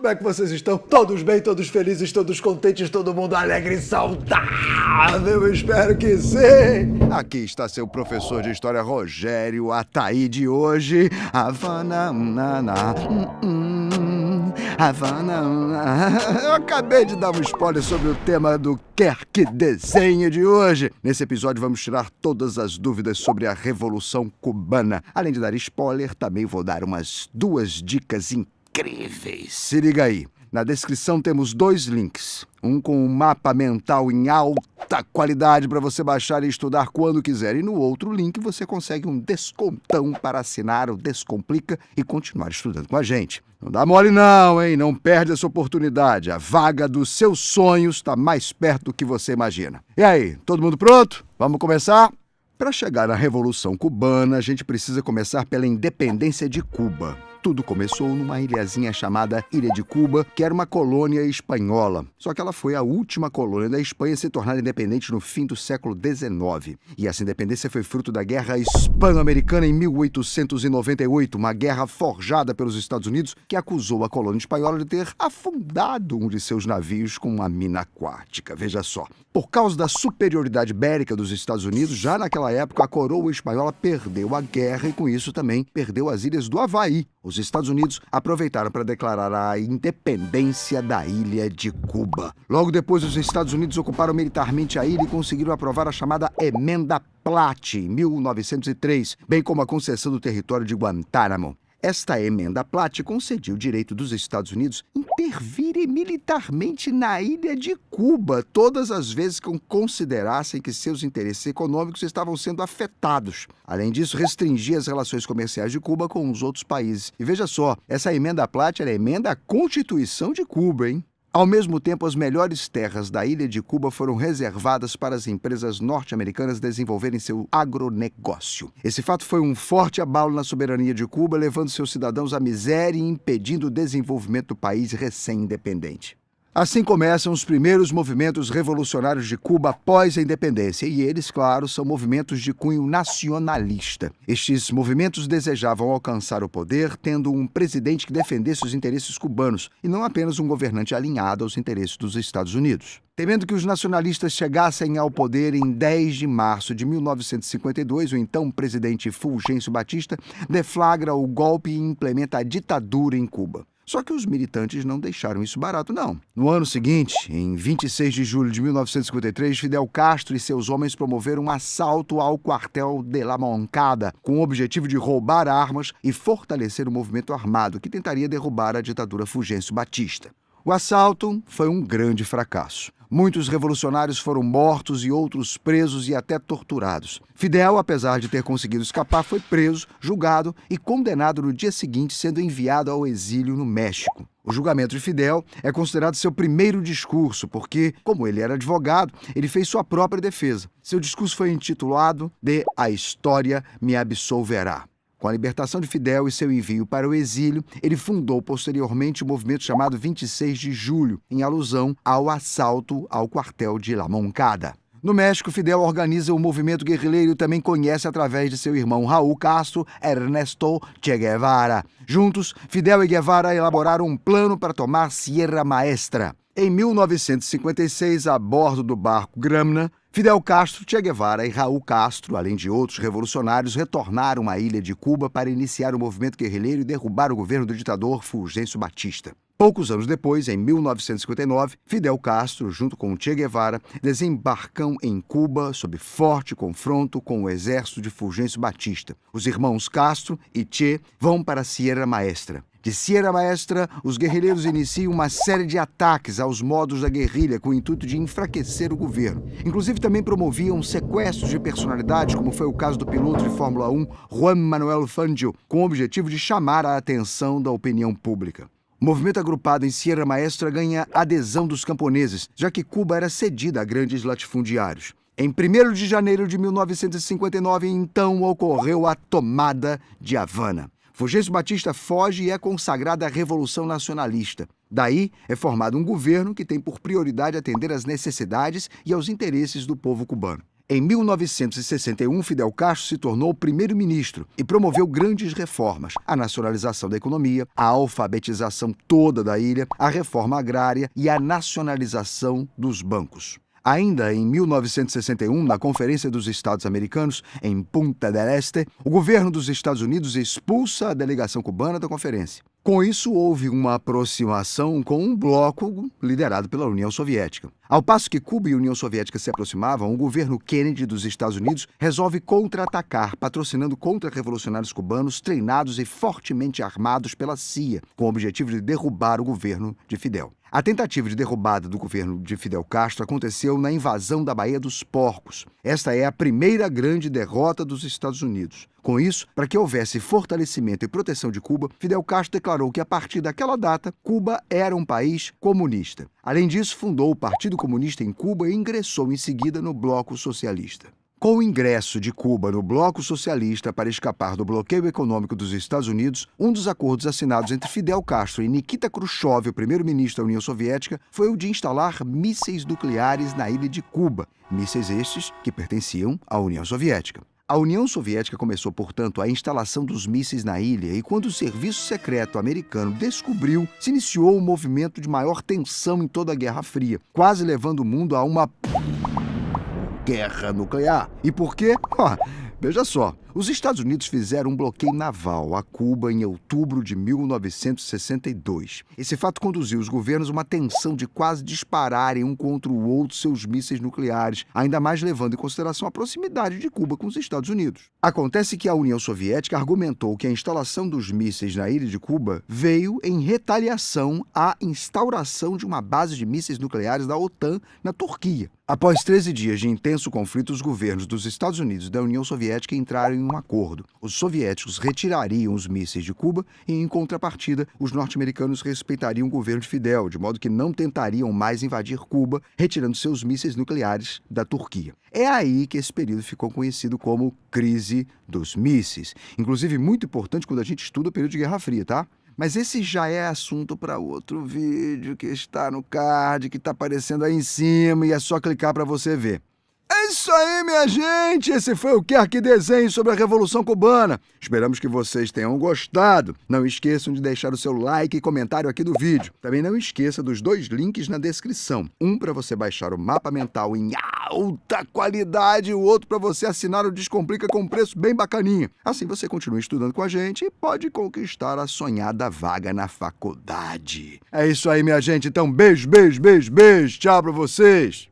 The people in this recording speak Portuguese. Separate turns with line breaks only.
Como é que vocês estão? Todos bem, todos felizes, todos contentes, todo mundo alegre e saudável? Eu espero que sim! Aqui está seu professor de história, Rogério Ataíde, hoje. Havana, Havana. Eu acabei de dar um spoiler sobre o tema do Quer Que Desenhe de hoje. Nesse episódio vamos tirar todas as dúvidas sobre a Revolução Cubana. Além de dar spoiler, também vou dar umas 2 dicas incríveis. Se liga aí. Na descrição temos 2 links. Um com um mapa mental em alta qualidade para você baixar e estudar quando quiser. E no outro link você consegue um descontão para assinar o Descomplica e continuar estudando com a gente. Não dá mole não, hein? Não perde essa oportunidade. A vaga dos seus sonhos está mais perto do que você imagina. E aí, todo mundo pronto? Vamos começar? Para chegar à Revolução Cubana, a gente precisa começar pela independência de Cuba. Tudo começou numa ilhazinha chamada Ilha de Cuba, que era uma colônia espanhola. Só que ela foi a última colônia da Espanha a se tornar independente no fim do século XIX. E essa independência foi fruto da Guerra Hispano-Americana em 1898, uma guerra forjada pelos Estados Unidos que acusou a colônia espanhola de ter afundado um de seus navios com uma mina aquática. Veja só. Por causa da superioridade bélica dos Estados Unidos, já naquela época a coroa espanhola perdeu a guerra e com isso também perdeu as ilhas do Havaí. Os Estados Unidos aproveitaram para declarar a independência da Ilha de Cuba. Logo depois, os Estados Unidos ocuparam militarmente a ilha e conseguiram aprovar a chamada Emenda Platt, em 1903, bem como a concessão do território de Guantánamo. Esta Emenda Platt concedia o direito dos Estados Unidos intervirem militarmente na ilha de Cuba todas as vezes que considerassem que seus interesses econômicos estavam sendo afetados. Além disso, restringia as relações comerciais de Cuba com os outros países. E veja só, essa Emenda Platt era a emenda à Constituição de Cuba, hein? Ao mesmo tempo, as melhores terras da ilha de Cuba foram reservadas para as empresas norte-americanas desenvolverem seu agronegócio. Esse fato foi um forte abalo na soberania de Cuba, levando seus cidadãos à miséria e impedindo o desenvolvimento do país recém-independente. Assim começam os primeiros movimentos revolucionários de Cuba após a independência, e eles, claro, são movimentos de cunho nacionalista. Estes movimentos desejavam alcançar o poder tendo um presidente que defendesse os interesses cubanos, e não apenas um governante alinhado aos interesses dos Estados Unidos. Temendo que os nacionalistas chegassem ao poder em 10 de março de 1952, o então presidente Fulgêncio Batista deflagra o golpe e implementa a ditadura em Cuba. Só que os militantes não deixaram isso barato, não. No ano seguinte, em 26 de julho de 1953, Fidel Castro e seus homens promoveram um assalto ao quartel de La Moncada, com o objetivo de roubar armas e fortalecer o movimento armado que tentaria derrubar a ditadura Fulgêncio Batista. O assalto foi um grande fracasso. Muitos revolucionários foram mortos e outros presos e até torturados. Fidel, apesar de ter conseguido escapar, foi preso, julgado e condenado no dia seguinte, sendo enviado ao exílio no México. O julgamento de Fidel é considerado seu primeiro discurso, porque, como ele era advogado, ele fez sua própria defesa. Seu discurso foi intitulado de A História Me Absolverá. Com a libertação de Fidel e seu envio para o exílio, ele fundou posteriormente o movimento chamado 26 de Julho, em alusão ao assalto ao quartel de La Moncada. No México, Fidel organiza o movimento guerrilheiro e também conhece através de seu irmão Raul Castro, Ernesto Che Guevara. Juntos, Fidel e Guevara elaboraram um plano para tomar Sierra Maestra. Em 1956, a bordo do barco Gramna, Fidel Castro, Che Guevara e Raul Castro, além de outros revolucionários, retornaram à ilha de Cuba para iniciar o movimento guerrilheiro e derrubar o governo do ditador Fulgêncio Batista. Poucos anos depois, em 1959, Fidel Castro, junto com Che Guevara, desembarcam em Cuba sob forte confronto com o exército de Fulgêncio Batista. Os irmãos Castro e Che vão para Sierra Maestra. De Sierra Maestra, os guerrilheiros iniciam uma série de ataques aos modos da guerrilha com o intuito de enfraquecer o governo. Inclusive, também promoviam sequestros de personalidades, como foi o caso do piloto de Fórmula 1, Juan Manuel Fangio, com o objetivo de chamar a atenção da opinião pública. O movimento agrupado em Sierra Maestra ganha adesão dos camponeses, já que Cuba era cedida a grandes latifundiários. Em 1º de janeiro de 1959, então, ocorreu a tomada de Havana. Fulgêncio Batista foge e é consagrada a Revolução Nacionalista. Daí é formado um governo que tem por prioridade atender às necessidades e aos interesses do povo cubano. Em 1961, Fidel Castro se tornou primeiro-ministro e promoveu grandes reformas: a nacionalização da economia, a alfabetização toda da ilha, a reforma agrária e a nacionalização dos bancos. Ainda em 1961, na Conferência dos Estados Americanos, em Punta del Este, o governo dos Estados Unidos expulsa a delegação cubana da conferência. Com isso, houve uma aproximação com um bloco liderado pela União Soviética. Ao passo que Cuba e a União Soviética se aproximavam, o governo Kennedy dos Estados Unidos resolve contra-atacar, patrocinando contra-revolucionários cubanos treinados e fortemente armados pela CIA, com o objetivo de derrubar o governo de Fidel. A tentativa de derrubada do governo de Fidel Castro aconteceu na invasão da Baía dos Porcos. Esta é a primeira grande derrota dos Estados Unidos. Com isso, para que houvesse fortalecimento e proteção de Cuba, Fidel Castro declarou que, a partir daquela data, Cuba era um país comunista. Além disso, fundou o Partido Comunista em Cuba e ingressou em seguida no Bloco Socialista. Com o ingresso de Cuba no Bloco Socialista para escapar do bloqueio econômico dos Estados Unidos, um dos acordos assinados entre Fidel Castro e Nikita Khrushchev, o primeiro-ministro da União Soviética, foi o de instalar mísseis nucleares na ilha de Cuba, mísseis estes que pertenciam à União Soviética. A União Soviética começou, portanto, a instalação dos mísseis na ilha e, quando o Serviço Secreto americano descobriu, se iniciou um movimento de maior tensão em toda a Guerra Fria, quase levando o mundo a uma guerra nuclear. E por quê? Veja só, os Estados Unidos fizeram um bloqueio naval a Cuba em outubro de 1962. Esse fato conduziu os governos a uma tensão de quase dispararem um contra o outro seus mísseis nucleares, ainda mais levando em consideração a proximidade de Cuba com os Estados Unidos. Acontece que a União Soviética argumentou que a instalação dos mísseis na ilha de Cuba veio em retaliação à instauração de uma base de mísseis nucleares da OTAN na Turquia. Após 13 dias de intenso conflito, os governos dos Estados Unidos e da União Soviética entraram em um acordo. Os soviéticos retirariam os mísseis de Cuba e, em contrapartida, os norte-americanos respeitariam o governo de Fidel, de modo que não tentariam mais invadir Cuba, retirando seus mísseis nucleares da Turquia. É aí que esse período ficou conhecido como Crise dos Mísseis. Inclusive, muito importante quando a gente estuda o período de Guerra Fria, tá? Mas esse já é assunto para outro vídeo que está no card, que está aparecendo aí em cima, e é só clicar para você ver. É isso aí, minha gente! Esse foi o Quer Que Desenhe sobre a Revolução Cubana. Esperamos que vocês tenham gostado. Não esqueçam de deixar o seu like e comentário aqui do vídeo. Também não esqueça dos 2 links na descrição. Um para você baixar o mapa mental em alta qualidade e o outro para você assinar o Descomplica com um preço bem bacaninha. Assim você continua estudando com a gente e pode conquistar a sonhada vaga na faculdade. É isso aí, minha gente. Então, beijo, beijo, beijo, beijo. Tchau para vocês.